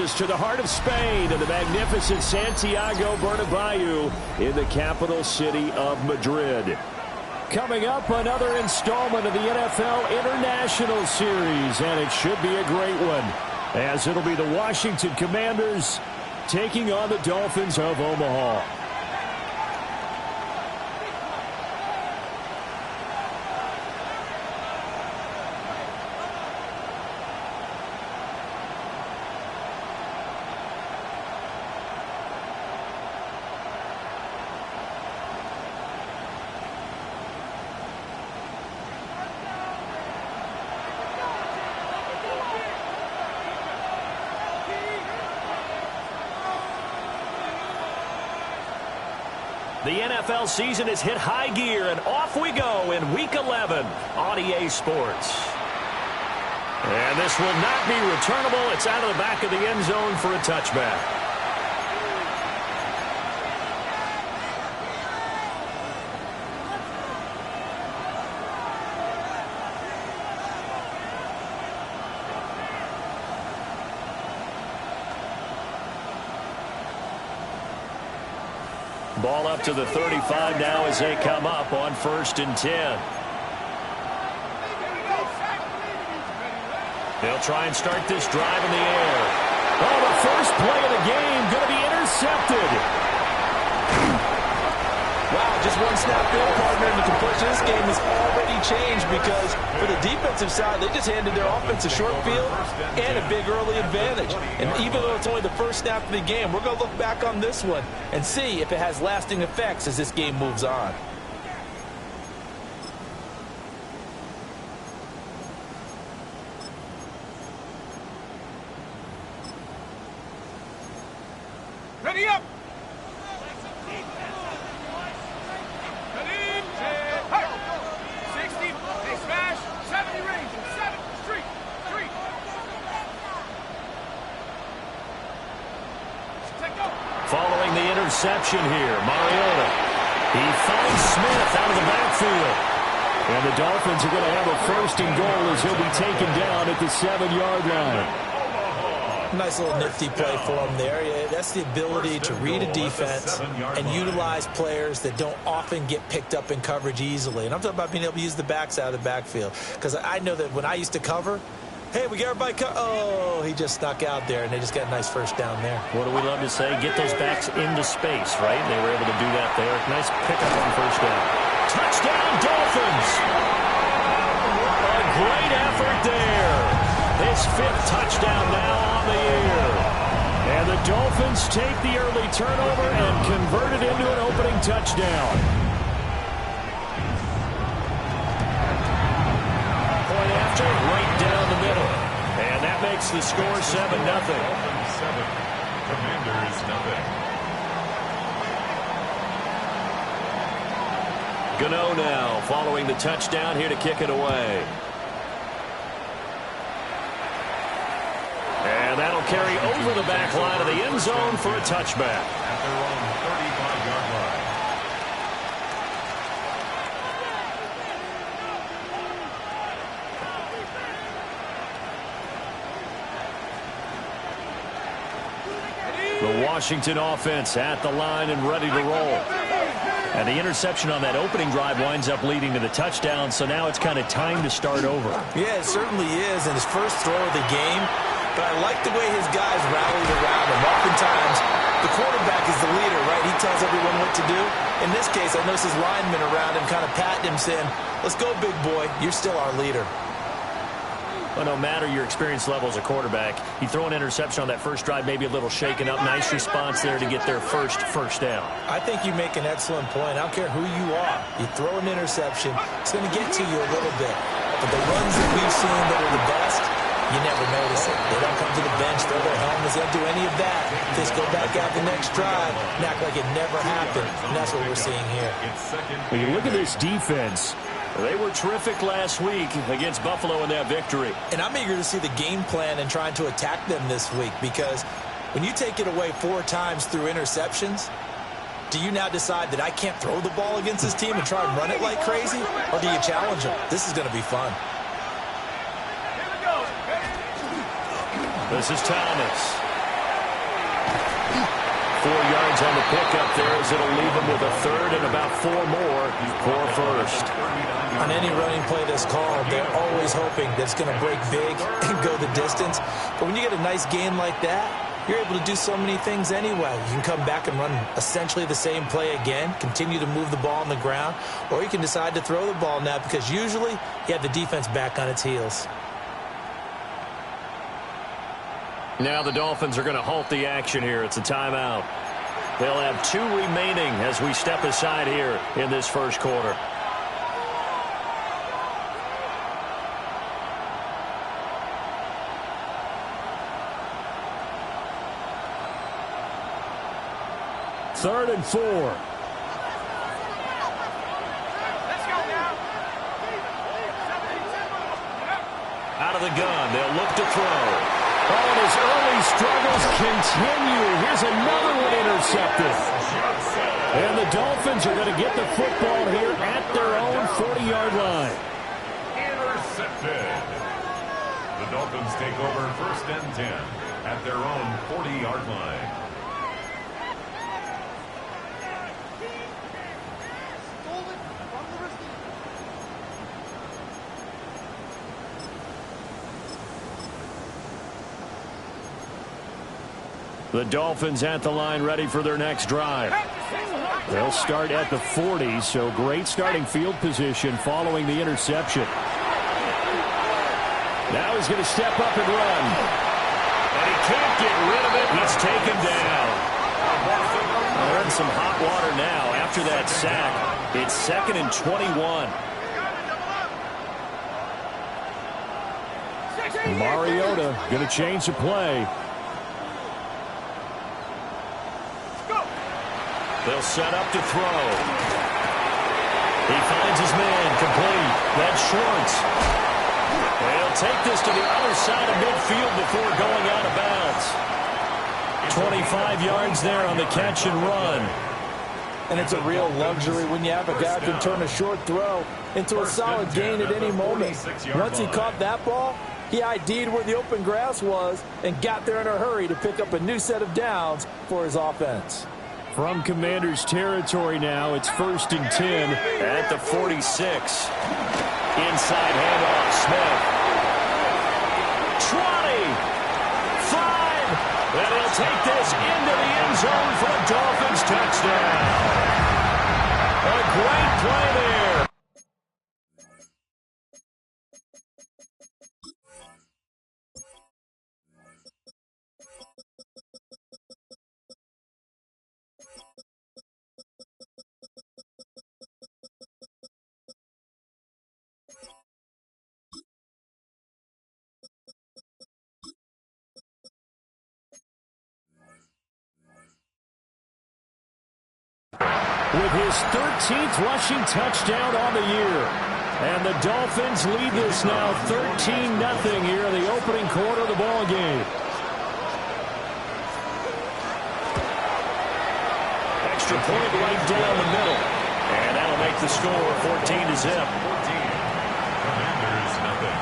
us to the heart of Spain and the magnificent Santiago Bernabeu in the capital city of Madrid. Coming up, another installment of the NFL International Series, and it should be a great one, as it'll be the Washington Commanders taking on the Dolphins of Omaha. The NFL season has hit high gear, and off we go in Week 11 on EA Sports. And this will not be returnable. It's out of the back of the end zone for a touchback. Ball up to the 35 now as they come up on 1st and 10. They'll try and start this drive in the air. Oh, the first play of the game going to be intercepted. Wow, just one snap field partner in the completion. This game has already changed because for the defensive side, they just handed their offense a short field and a big early advantage. And even though it's only the first snap of the game, we're going to look back on this one and see if it has lasting effects as this game moves on. Ready up! Following the interception here, Mariota. He finds Smith out of the backfield. And the Dolphins are going to have a 1st and goal as he'll be taken down at the 7-yard line. Nice little nifty play for him there. Yeah, that's the ability to read a defense and utilize players that don't often get picked up in coverage easily. And I'm talking about being able to use the backs out of the backfield. Because I know that when I used to cover, hey, we got everybody oh, he just snuck out there, and they just got a nice 1st down there. What do we love to say? Get those backs into space, right? They were able to do that there. Nice pickup on 1st down. Touchdown, Dolphins! A great effort there. His 5th touchdown now on the year. And the Dolphins take the early turnover and convert it into an opening touchdown. Point after, right down the middle. And that makes the score 7-0. 7. Commanders nothing. Gano now following the touchdown here to kick it away. And that'll carry over the back line of the end zone for a touchback. At their own 35-yard line. The Washington offense at the line and ready to roll. And the interception on that opening drive winds up leading to the touchdown, so now it's kind of time to start over. Yeah, it certainly is, and his first throw of the game. But I like the way his guys rallied around him. Oftentimes, the quarterback is the leader, right? He tells everyone what to do. In this case, I noticed his linemen around him kind of patting him, saying, let's go, big boy. You're still our leader. Well, no matter your experience level as a quarterback, you throw an interception on that first drive, maybe a little shaken up. Nice response there to get their first down. I think you make an excellent point. I don't care who you are. You throw an interception, it's going to get to you a little bit. But the runs that we've seen that are the best, you never notice it. They don't come to the bench, throw their helmets, they don't do any of that. They just go back out the next drive and act like it never happened. And that's what we're seeing here. When you look at this defense, they were terrific last week against Buffalo in that victory. And I'm eager to see the game plan and trying to attack them this week, because when you take it away 4 times through interceptions, do you now decide that I can't throw the ball against this team and try and run it like crazy? Or do you challenge them? This is going to be fun. This is Thomas. 4 yards on the pickup there as it'll leave him with a third and about 4 more for first. On any running play that's called, they're always hoping that it's going to break big and go the distance. But when you get a nice gain like that, you're able to do so many things anyway. You can come back and run essentially the same play again, continue to move the ball on the ground, or you can decide to throw the ball now because usually you have the defense back on its heels. Now the Dolphins are going to halt the action here. It's a timeout. They'll have 2 remaining as we step aside here in this first quarter. Third and 4. Let's go now. Out of the gun. They'll look to throw. Oh, and his early struggles continue. Here's another one intercepted. And the Dolphins are going to get the football here at their own 40-yard line. Intercepted. The Dolphins take over 1st and 10 at their own 40-yard line. The Dolphins at the line ready for their next drive. They'll start at the 40, so great starting field position following the interception. Now he's going to step up and run. And he can't get rid of it. He's taken down. They're in some hot water now after that sack. It's 2nd and 21. Mariota going to change the play. They'll set up to throw. He finds his man complete. That's Schwartz. They'll take this to the other side of midfield before going out of bounds. 25 yards there on the catch and run. And it's a real luxury when you have a guy who can turn a short throw into a solid gain at any moment. Once he caught that ball, he ID'd where the open grass was and got there in a hurry to pick up a new set of downs for his offense. From Commander's territory now, it's 1st and 10 at the 46. Inside handoff, Smith. 20, 5, and he'll take this into the end zone for a Dolphins touchdown. A great play there. With his 13th rushing touchdown on the year. And the Dolphins lead this now 13-0 here in the opening quarter of the ball game. Extra point right down the middle. And that'll make the score 14-0. Commanders, nothing.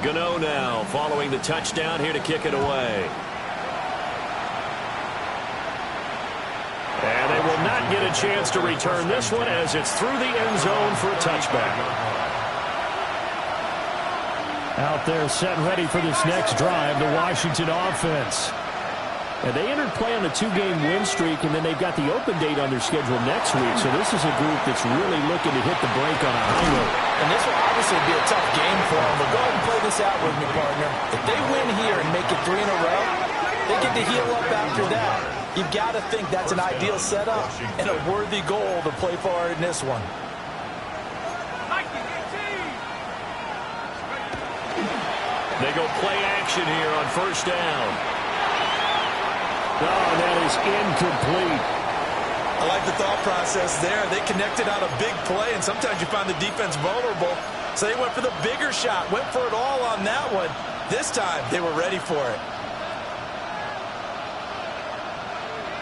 Gano now following the touchdown here to kick it away. And they will not get a chance to return this one as it's through the end zone for a touchback. Out there set and ready for this next drive, the Washington offense. And they entered play on a 2-game win streak, and then they've got the open date on their schedule next week. So this is a group that's really looking to hit the brake on a high note. And this will obviously be a tough game for them, but go ahead and play this out with me, partner. If they win here and make it 3 in a row, they get to heal up after that. You've got to think that's an ideal setup and a worthy goal to play for in this one. They go play action here on 1st down. Oh, that is incomplete. I like the thought process there. They connected on a big play, and sometimes you find the defense vulnerable. So they went for the bigger shot, went for it all on that one. This time, they were ready for it.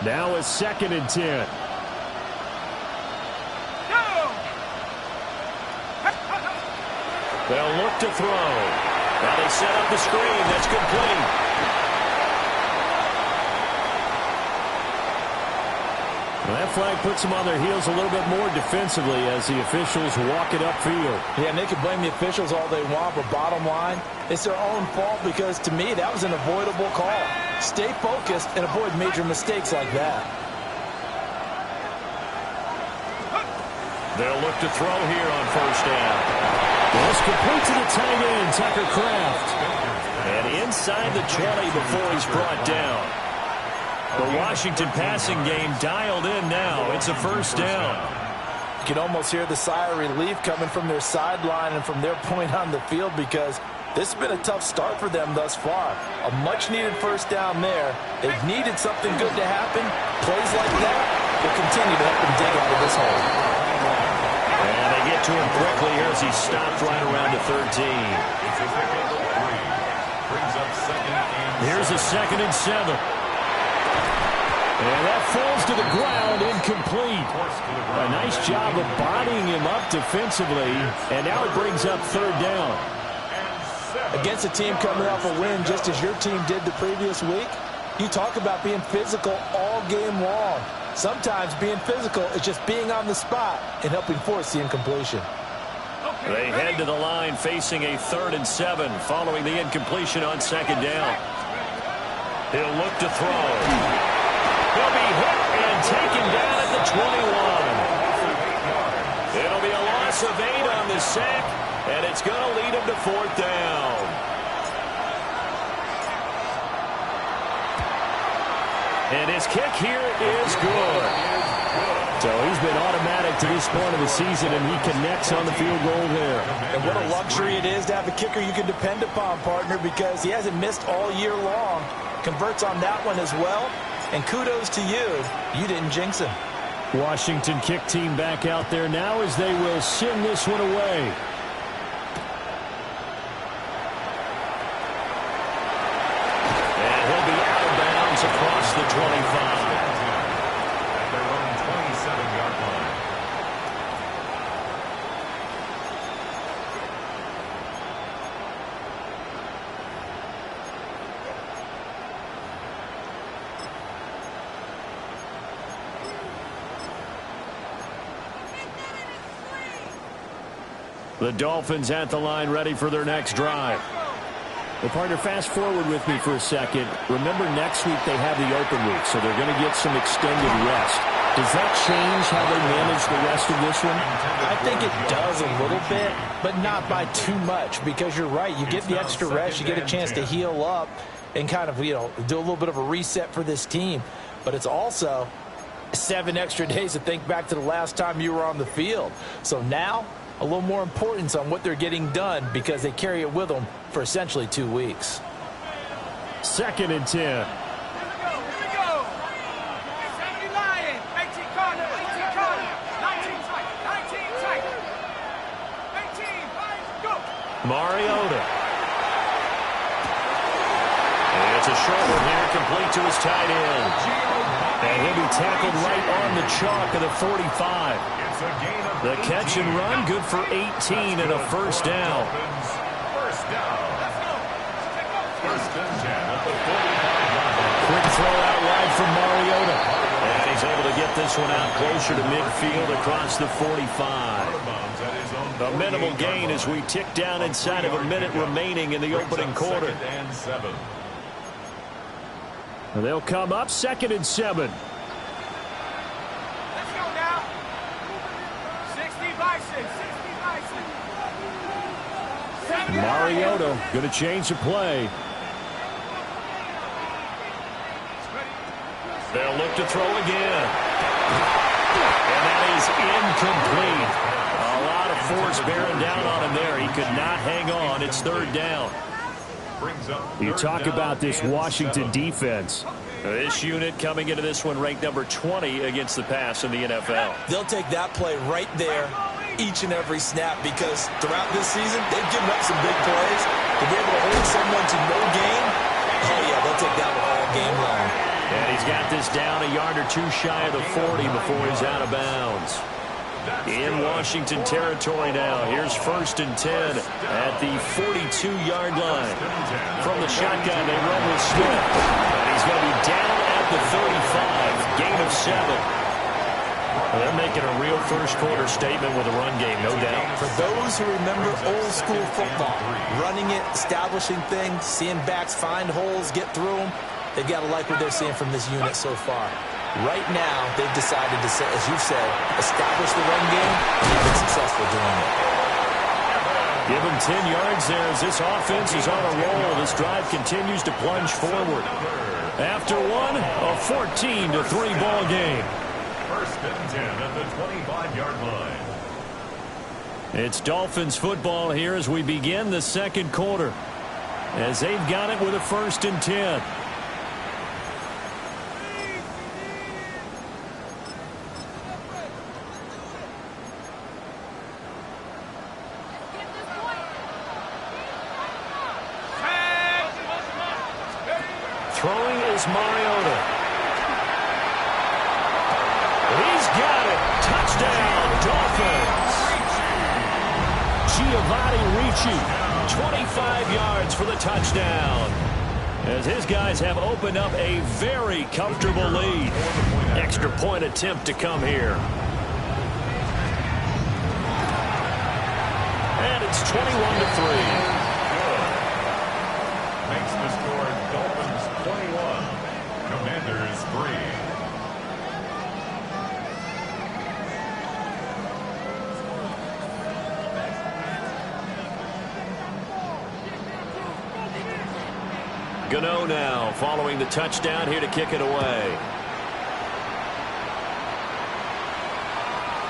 Now it's 2nd and 10. They'll look to throw. Now they set up the screen. That's complete. Well, that flag puts them on their heels a little bit more defensively as the officials walk it upfield. Yeah, and they can blame the officials all they want, but bottom line, it's their own fault because, to me, that was an avoidable call. Stay focused and avoid major mistakes like that. They'll look to throw here on first down. It's complete to the tight end, Tucker Kraft. And inside the 20 before he's brought down. The Washington passing game dialed in now. It's a first down. You can almost hear the sigh of relief coming from their sideline and from their point on the field because this has been a tough start for them thus far. A much-needed first down there. They've needed something good to happen. Plays like that will continue to help them dig out of this hole. And they get to him quickly here as he stopped right around the 13. Here's a 2nd and 7. And that falls to the ground, incomplete. A nice job of bodying him up defensively, and now it brings up 3rd down. Against a team coming off a win just as your team did the previous week, you talk about being physical all game long. Sometimes being physical is just being on the spot and helping force the incompletion. They head to the line facing a 3rd and 7 following the incompletion on 2nd down. He'll look to throw. He'll be hit and taken down at the 21. It'll be a loss of 8 on the sack, and it's going to lead him to 4th down. And his kick here is good. So he's been automatic to this point of the season, and he connects on the field goal there. And what a luxury it is to have a kicker you can depend upon, partner, because he hasn't missed all year long. Converts on that one as well. And kudos to you. You didn't jinx him. Washington kick team back out there now as they will send this one away. And he'll be out of bounds across the 25. At their own 27-yard line. The Dolphins at the line ready for their next drive. Well, partner, fast forward with me for a second. Remember, next week they have the open week, so they're going to get some extended rest. Does that change how they manage the rest of this one? I think it does a little bit, but not by too much, because you're right. You get the extra rest. You get a chance to heal up and kind of, do a little bit of a reset for this team. But it's also 7 extra days to think back to the last time you were on the field. So now, a little more importance on what they're getting done because they carry it with them for essentially 2 weeks. 2nd and 10. Here we go. 70 Lion. 18 corner. 18 corner. 19 tight. 19 tight. 18. Go. Mariota. And it's a short one here, complete to his tight end. And he'll be tackled right on the chalk of the 45. The catch and run, good for 18 and a first down. First down. First and 10 at the 45. Quick throw out wide from Mariota. And he's able to get this one out closer to midfield across the 45. A minimal gain as we tick down inside of a minute remaining in the opening quarter. They'll come up 2nd and 7. Mariota going to change the play. They'll look to throw again. And that is incomplete. A lot of force bearing down on him there. He could not hang on. It's 3rd down. You talk about this Washington defense. This unit coming into this one ranked number 20 against the pass in the NFL. They'll take that play right there each and every snap because throughout this season, they've given up some big plays. To be able to hold someone to no gain, oh yeah, they'll take that one all game long. And he's got this down a yard or two shy of the 40 before he's out of bounds. In Washington territory now. Here's 1st and 10 at the 42-yard line. From the shotgun, they run with Smith. And he's going to be down at the 35. Gain of 7. They're making a real first-quarter statement with a run game, no doubt. For those who remember old-school football, running it, establishing things, seeing backs find holes, get through them, they've got to like what they're seeing from this unit so far. Right now, they've decided to, as you said, establish the run game, and they've been successful doing it. Give him 10 yards there as this offense is on a roll. This drive continues to plunge forward. After one, a 14-3 ball game. 1st and 10 at the 25-yard line. It's Dolphins football here as we begin the second quarter. As they've got it with a 1st and 10. Throwing is Mariota. He's got it. Touchdown, Dolphins. Giovanni Ricci, 25 yards for the touchdown. As his guys have opened up a very comfortable lead. Extra point attempt to come here. And it's 21-3. Makes the score Dolphins 21, Commanders 3. Gano now following the touchdown here to kick it away.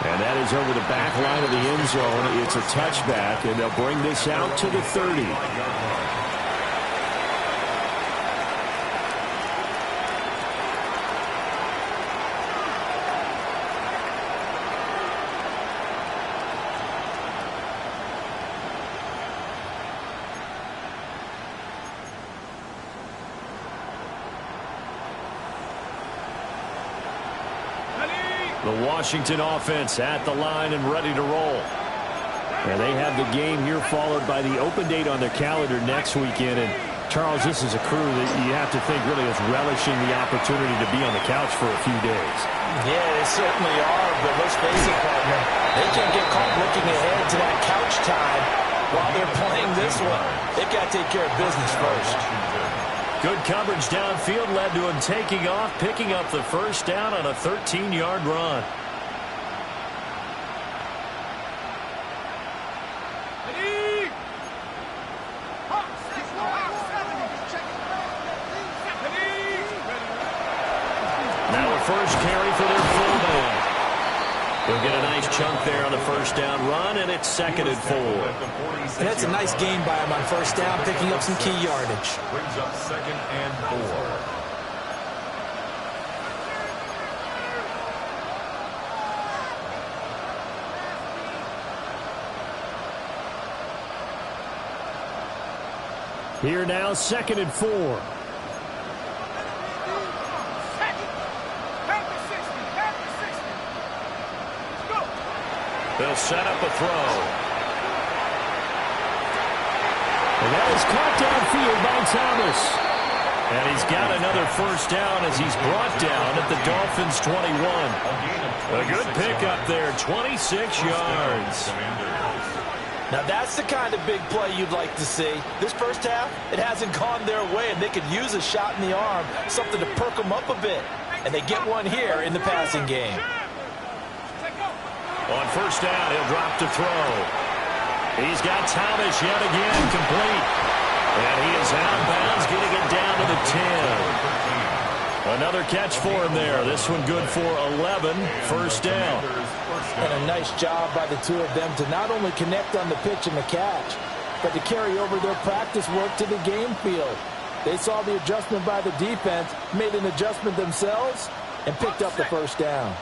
And that is over the back line of the end zone. It's a touchback, and they'll bring this out to the 30. The Washington offense at the line and ready to roll. And they have the game here followed by the open date on their calendar next weekend. And Charles, this is a crew that you have to think really is relishing the opportunity to be on the couch for a few days. Yeah, they certainly are, but let's face it, partner. They can't get caught looking ahead to that couch time while they're playing this one. They've got to take care of business first. Good coverage downfield led to him taking off, picking up the first down on a 13-yard run. Now a first carry for their fullback. They'll get a nice chunk there on the first down run, and it's 2nd and 4. And that's a nice gain by him on first down, picking up some key yardage. Brings up 2nd and 4. Here now, 2nd and 4. They'll set up a throw. And that is caught downfield by Thomas. And he's got another first down as he's brought down at the Dolphins' 21. A good pickup there, 26 yards. Now that's the kind of big play you'd like to see. This first half, it hasn't gone their way, and they could use a shot in the arm, something to perk them up a bit. And they get one here in the passing game. On first down, he'll drop to throw. He's got Thomas yet again complete. And he is out of bounds, getting it down to the 10. Another catch for him there. This one good for 11. First down. And a nice job by the two of them to not only connect on the pitch and the catch, but to carry over their practice work to the game field. They saw the adjustment by the defense, made an adjustment themselves, and picked up the first down.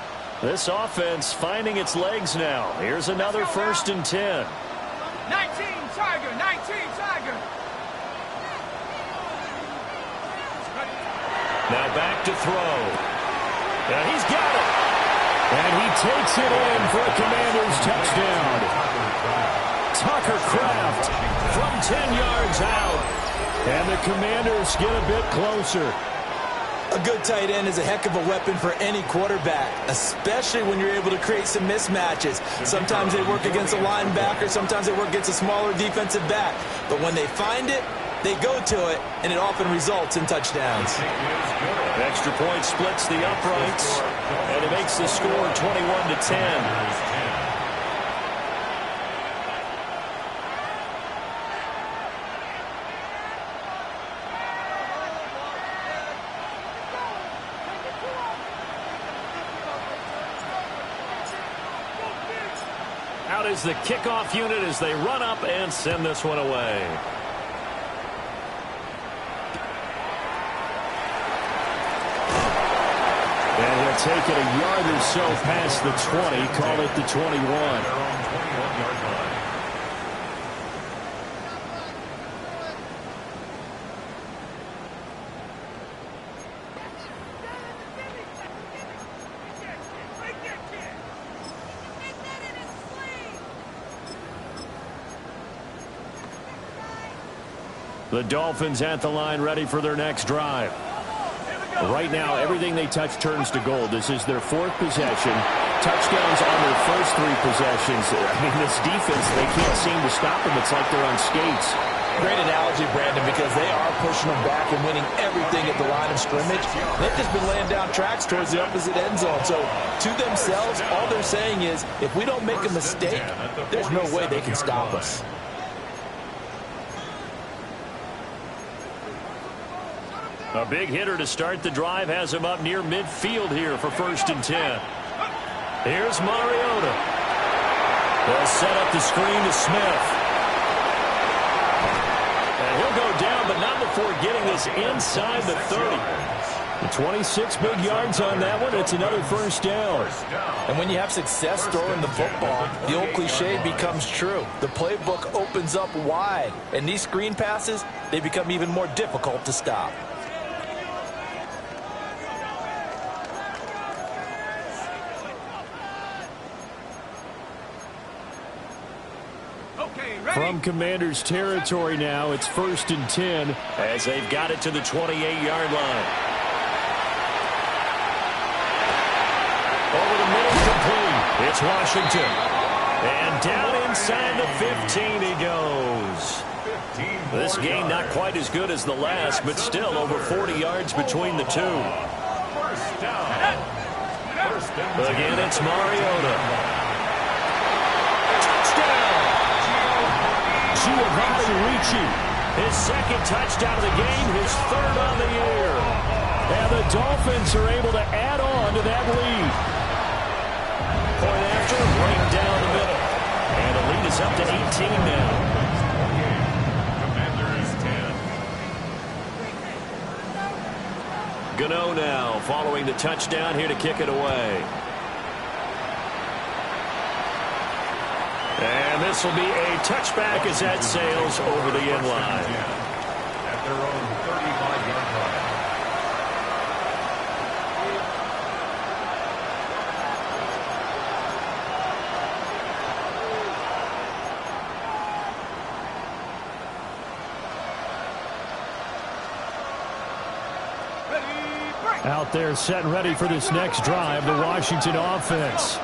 This offense finding its legs now. Here's another 1st and 10. 19 Tiger, 19 Tiger. Now back to throw. And he's got it. And he takes it in for a Commanders touchdown. Tucker Kraft from 10 yards out. And the Commanders get a bit closer. A good tight end is a heck of a weapon for any quarterback, especially when you're able to create some mismatches. Sometimes they work against a linebacker, sometimes they work against a smaller defensive back. But when they find it, they go to it, and it often results in touchdowns. Extra point splits the uprights, and it makes the score 21-10. Out is the kickoff unit as they run up and send this one away. And he'll take it a yard or so past the 20, call it the 21. The Dolphins at the line ready for their next drive. Right now, everything they touch turns to gold. This is their fourth possession. Touchdowns on their first three possessions. I mean, this defense, they can't seem to stop them. It's like they're on skates. Great analogy, Brandon, because they are pushing them back and winning everything at the line of scrimmage. They've just been laying down tracks towards the opposite end zone. So, to themselves, all they're saying is, if we don't make a mistake, there's no way they can stop us. A big hitter to start the drive has him up near midfield here for 1st and 10. Here's Mariota. They'll set up the screen to Smith. And he'll go down, but not before getting this inside the 30. The 26 big yards on that one. It's another 1st down. And when you have success throwing the football, the old cliche becomes true. The playbook opens up wide. And these screen passes, they become even more difficult to stop. From Commanders territory now, it's 1st and 10 as they've got it to the 28-yard line. Over the middle, complete. It's Washington. And down inside the 15 he goes. This game not quite as good as the last, but still over 40 yards between the two. Again, it's Mariota. Giovanni Ricci, his second touchdown of the game, his 3rd on the year. And the Dolphins are able to add on to that lead. Point after, right down the middle. And the lead is up to 18 now. Gano now following the touchdown here to kick it away. And this will be a touchback as that sails over the end line. At their own 35-yard line. Out there set and ready for this next drive, the Washington offense.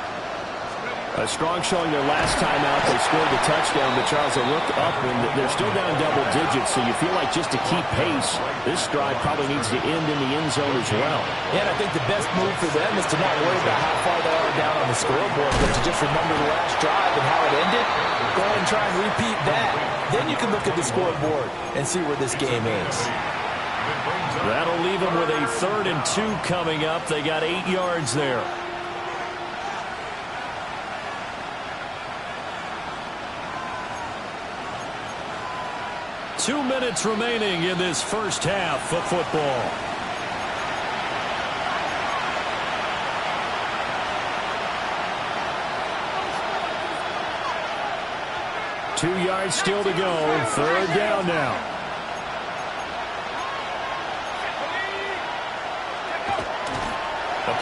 A strong showing their last time out. They scored the touchdown, but Charles, they look up and they're still down double digits, so you feel like just to keep pace, this drive probably needs to end in the end zone as well. Yeah, and I think the best move for them is to not worry about how far they are down on the scoreboard, but to just remember the last drive and how it ended. Go ahead and try and repeat that. Then you can look at the scoreboard and see where this game is. That'll leave them with a 3rd and 2 coming up. They got 8 yards there. Two minutes remaining in this first half of football. Two yards still to go. 3rd down now.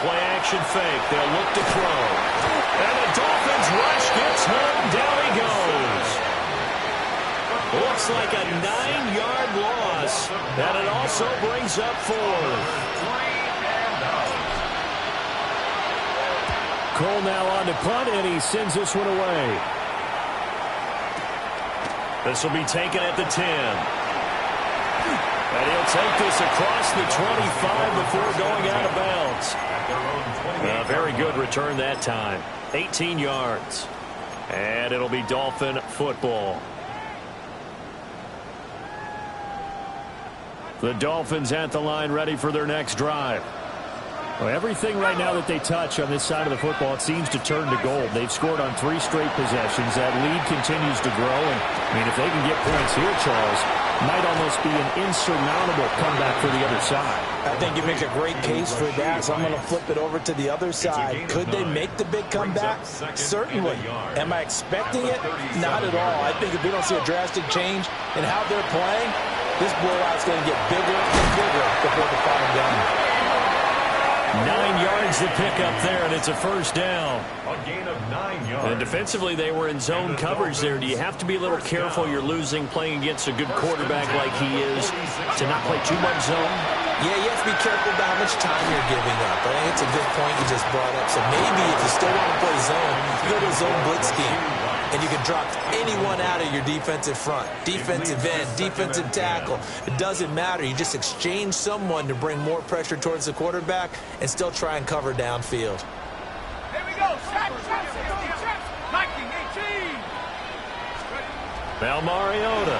play action fake. They'll look to throw. And the Dolphins rush gets home. Down he goes. Looks like a 9-yard loss. And it also brings up 4th. Cole now on to punt, and he sends this one away. This will be taken at the 10. And he'll take this across the 25 before going out of bounds. A very good return that time. 18 yards. And it'll be Dolphin football. The Dolphins at the line, ready for their next drive. Well, everything right now that they touch on this side of the football, it seems to turn to gold. They've scored on 3 straight possessions. That lead continues to grow. And, I mean, if they can get points here, Charles, might almost be an insurmountable comeback for the other side. I think you make a great case for that, so I'm going to flip it over to the other side. Could they make the big comeback? Certainly. Am I expecting it? Not at all. I think if we don't see a drastic change in how they're playing, this blowout's going to get bigger and bigger before the final game. 9 yards to pick up there, and it's a first down. A gain of 9 yards. And defensively, they were in zone coverage there. Do you have to be a little careful you're losing playing against a good quarterback like he is to not play too much zone? Yeah, you have to be careful about how much time you're giving up. I think it's a good point you just brought up. So maybe if you still want to play zone, you go to a zone blitz scheme. And you can drop anyone out of your defensive front. Defensive end, defensive tackle. It doesn't matter. You just exchange someone to bring more pressure towards the quarterback and still try and cover downfield. Here we go. Viking 18. Now Mariota.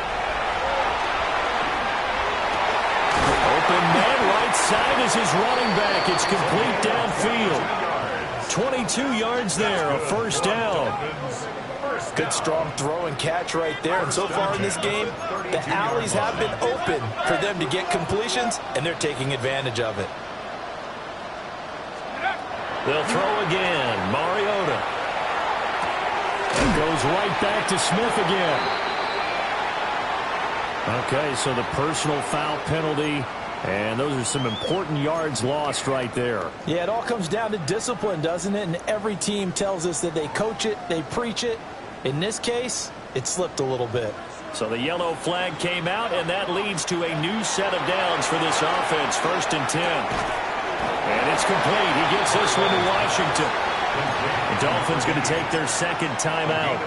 Open man right side is his running back. It's complete downfield. 22 yards there, a first down. Good strong throw and catch right there. And so far in this game, the alleys have been open for them to get completions, and they're taking advantage of it. They'll throw again. Mariota. And goes right back to Smith again. Okay, so the personal foul penalty, and those are some important yards lost right there. Yeah, it all comes down to discipline, doesn't it? And every team tells us that they coach it, they preach it. In this case, it slipped a little bit. So the yellow flag came out, and that leads to a new set of downs for this offense. 1st and 10. And it's complete. He gets this one to Washington. The Dolphins going to take their second timeout,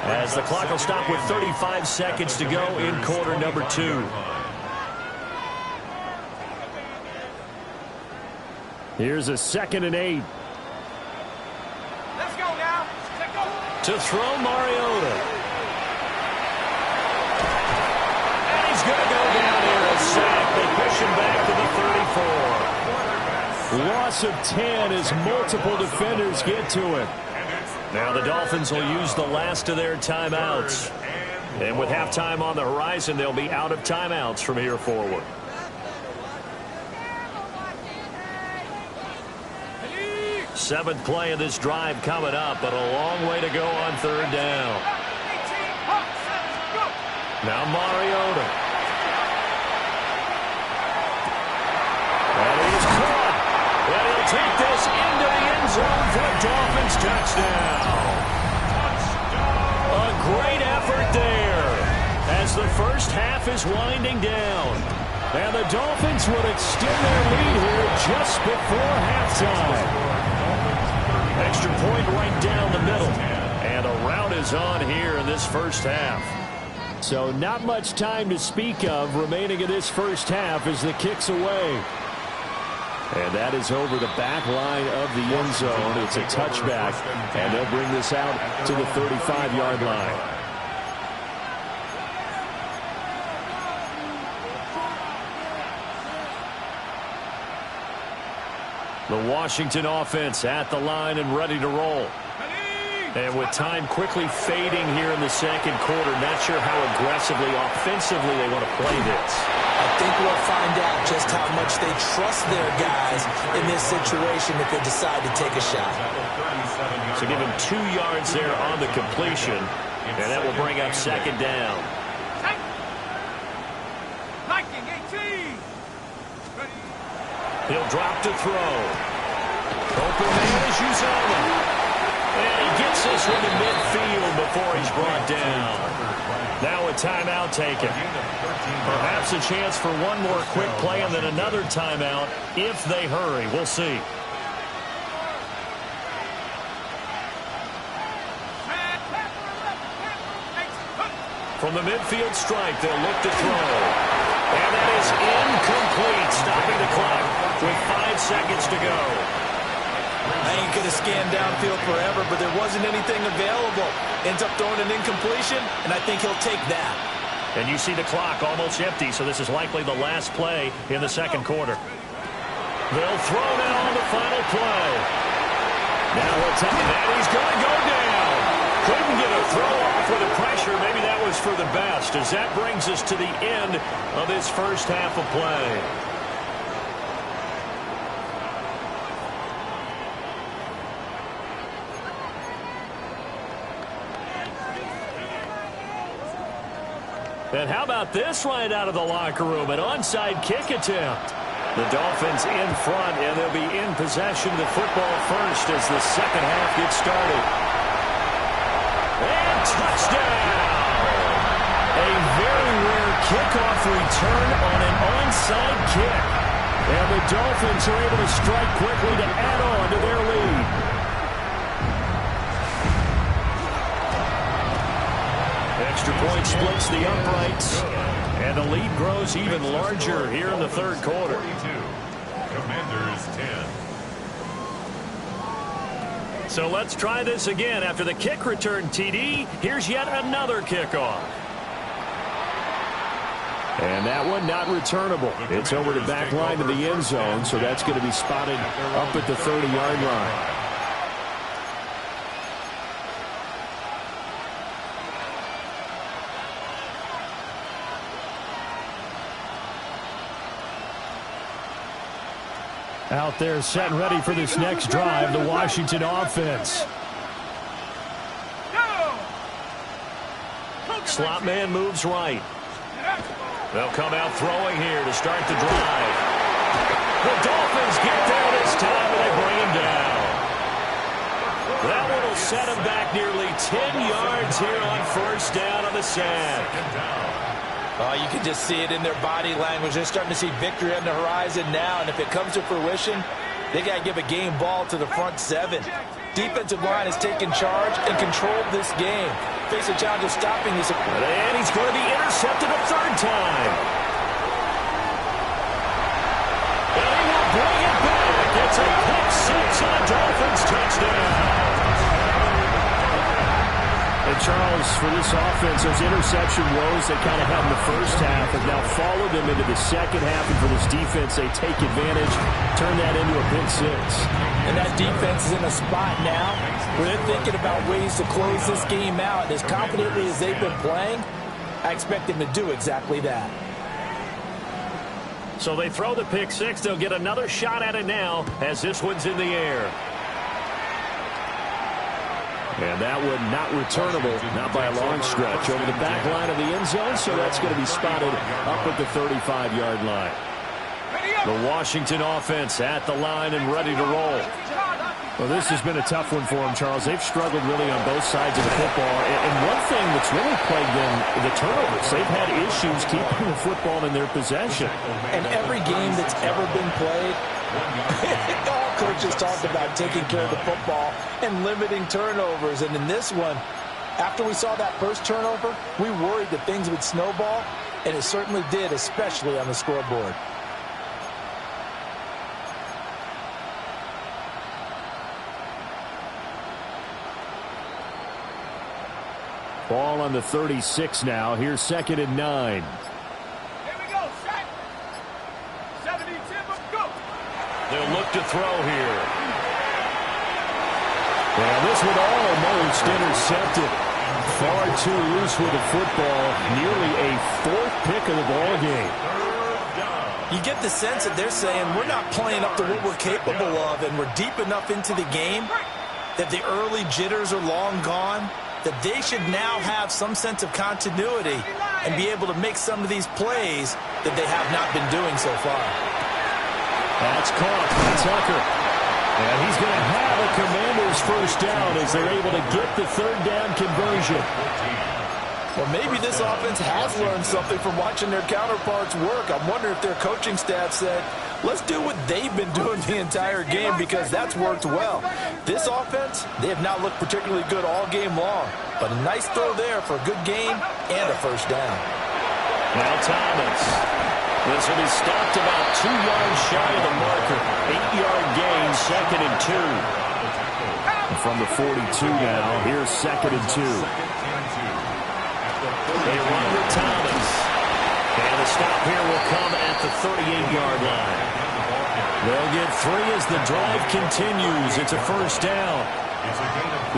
as the clock will stop with 35 seconds to go in quarter number 2. Here's a 2nd and 8. Let's go now. To throw Mariota. And he's going to go down here, a sack. They push him back to the 34. Loss of 10 as multiple defenders get to him. Now the Dolphins will use the last of their timeouts. And with halftime on the horizon, they'll be out of timeouts from here forward. Seventh play of this drive coming up, but a long way to go on 3rd down. Now Mariota. And he's caught. And he'll take this into the end zone for a Dolphins touchdown. A great effort there as the first half is winding down. And the Dolphins would extend their lead here just before halftime. Extra point right down the middle. And a rout is on here in this first half. So not much time to speak of remaining in this first half as the kick's away. And that is over the back line of the end zone. It's a touchback. And they'll bring this out to the 35-yard line. The Washington offense at the line and ready to roll. And with time quickly fading here in the second quarter, not sure how aggressively, offensively they want to play this. I think we'll find out just how much they trust their guys in this situation if they decide to take a shot. So give him 2 yards there on the completion, and that will bring up 2nd down. Viking 18. He'll drop to throw. Open man is Uzama. And he gets this one to midfield before he's brought down. Now a timeout taken. Perhaps a chance for one more quick play and then another timeout if they hurry. We'll see. From the midfield stripe, they'll look to throw. And that is incomplete, stopping the clock with 5 seconds to go. I ain't going to scan downfield forever, but there wasn't anything available. Ends up throwing an incompletion, and I think he'll take that. And you see the clock almost empty, so this is likely the last play in the second quarter. They'll throw now on the final play. Now what's up? And he's going to go down. Couldn't get a throw off with the pressure. Maybe that was for the best, as that brings us to the end of this first half of play. And how about this right out of the locker room? An onside kick attempt. The Dolphins in front, and they'll be in possession of the football first as the second half gets started. And touchdown! A very rare kickoff return on an onside kick. And the Dolphins are able to strike quickly to add on to their lead. Extra point splits the uprights, and the lead grows even larger here in the third quarter. Commanders 10. So let's try this again. After the kick return TD, here's yet another kickoff. And that one not returnable. It's over the back line of the end zone, so that's going to be spotted up at the 30-yard line. Out there set and ready for this next drive, the Washington offense. Slot man moves right. They'll come out throwing here to start the drive. The Dolphins get there this time, and they bring him down. That one will set him back nearly 10 yards here on first down on the sack. Oh, you can just see it in their body language. They're starting to see victory on the horizon now, and if it comes to fruition, they got to give a game ball to the front seven. Defensive line has taken charge and controlled this game. Face a challenge of stopping this. And he's going to be intercepted a third time. And he will bring it back. It's a pick six and a Dolphins touchdown. And Charles, for this offense, those interception woes they kind of had in the first half have now followed them into the second half. And for this defense, they take advantage, turn that into a pick six. And that defense is in a spot now where they're thinking about ways to close this game out. And as confidently as they've been playing, I expect them to do exactly that. So they throw the pick six. They'll get another shot at it now as this one's in the air. And that one not returnable, not by a long stretch, over the back line of the end zone, so that's going to be spotted up at the 35-yard line. The Washington offense at the line and ready to roll. Well, this has been a tough one for them, Charles. They've struggled really on both sides of the football. And one thing that's really plagued them, the turnovers. They've had issues keeping the football in their possession. And every game that's ever been played, all coaches talked about taking care of the football and limiting turnovers. And in this one, after we saw that first turnover, we worried that things would snowball, and it certainly did, especially on the scoreboard. Ball on the 36 now. Here's 2nd and 9. Here we go, set. 70, go. They'll look to throw here. And this one almost intercepted. Far too loose with the football. Nearly a 4th pick of the ball game. You get the sense that they're saying we're not playing up to what we're capable of, and we're deep enough into the game that the early jitters are long gone, that they should now have some sense of continuity and be able to make some of these plays that they have not been doing so far. That's caught by Tucker. And he's going to have a Commanders first down as they're able to get the third down conversion. Well, maybe this offense has learned something from watching their counterparts work. I'm wondering if their coaching staff said, let's do what they've been doing the entire game because that's worked well. This offense, they have not looked particularly good all game long. But a nice throw there for a good gain and a first down. Now Thomas. This will be stopped about 2 yards shy of the marker. 8-yard gain, 2nd and 2. And from the 42 now, here's 2nd and 2. They run with Thomas. And the stop here will come at the 38-yard line. They'll get 3 as the drive continues. It's a first down.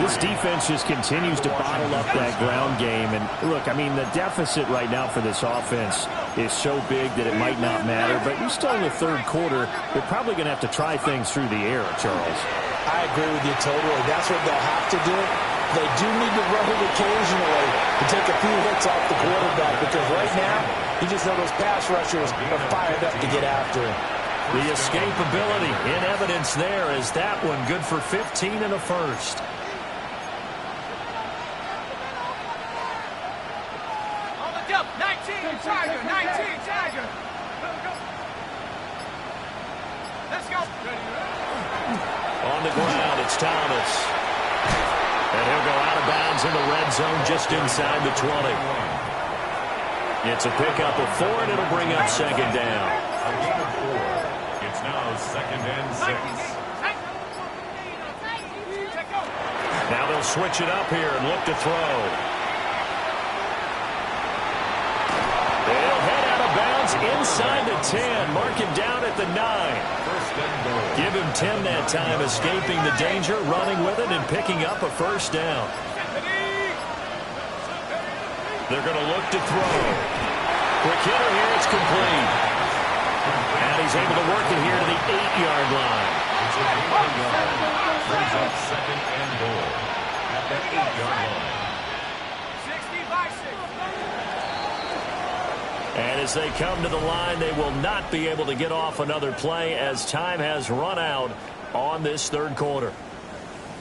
This defense just continues to bottle up that ground game. And look, I mean, the deficit right now for this offense is so big that it might not matter. But you're still in the third quarter. They're probably going to have to try things through the air, Charles. I agree with you totally. That's what they'll have to do. They do need to run it occasionally to take a few hits off the quarterback because right now, you just know those pass rushers are fired up to get after him. The escapability in evidence there is that one good for 15 and a first. On the dump, 19 Tiger, 19 Tiger. Let's go. On the ground, it's Thomas. And he'll go out of bounds in the red zone just inside the 20. It's a pickup of 4, and it'll bring up 2nd down. A gain of 4. It's now 2nd and 6. Now they'll switch it up here and look to throw. They'll head out of bounds inside the 10. Mark him down at the 9. First and goal. Give him 10 that time, escaping the danger, running with it, and picking up a first down. They're going to look to throw. Quick hitter here, it's complete. And he's able to work it here to the 8-yard line. Brings up 2nd and goal at the 8-yard line. 60 by 6. And as they come to the line, they will not be able to get off another play as time has run out on this third quarter.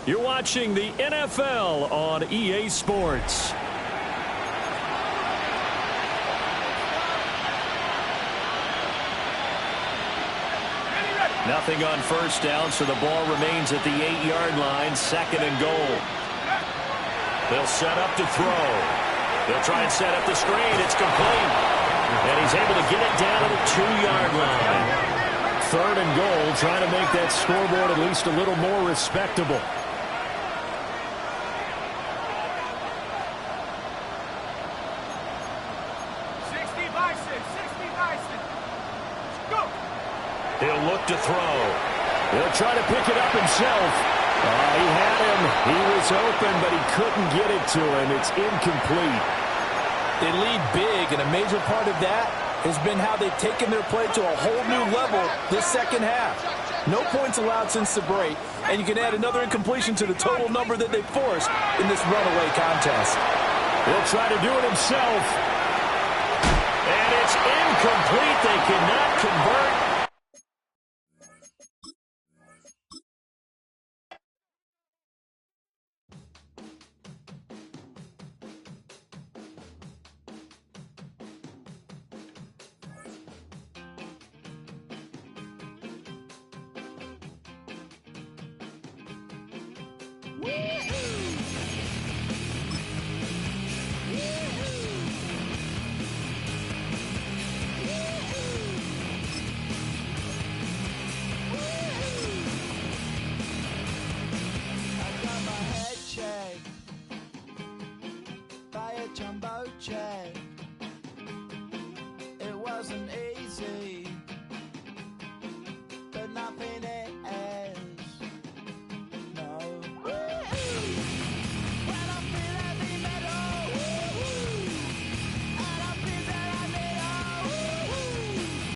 You're watching the NFL on EA Sports. Nothing on first down, so the ball remains at the 8-yard line, 2nd and goal. They'll set up to throw. They'll try and set up the screen. It's complete. And he's able to get it down to the 2-yard line. 3rd and goal, trying to make that scoreboard at least a little more respectable. He'll look to throw. He'll try to pick it up himself. He had him. He was open, but he couldn't get it to him. It's incomplete. They lead big, and a major part of that has been how they've taken their play to a whole new level this second half. No points allowed since the break, and you can add another incompletion to the total number that they forced in this runaway contest. He'll try to do it himself. And it's incomplete. They cannot convert.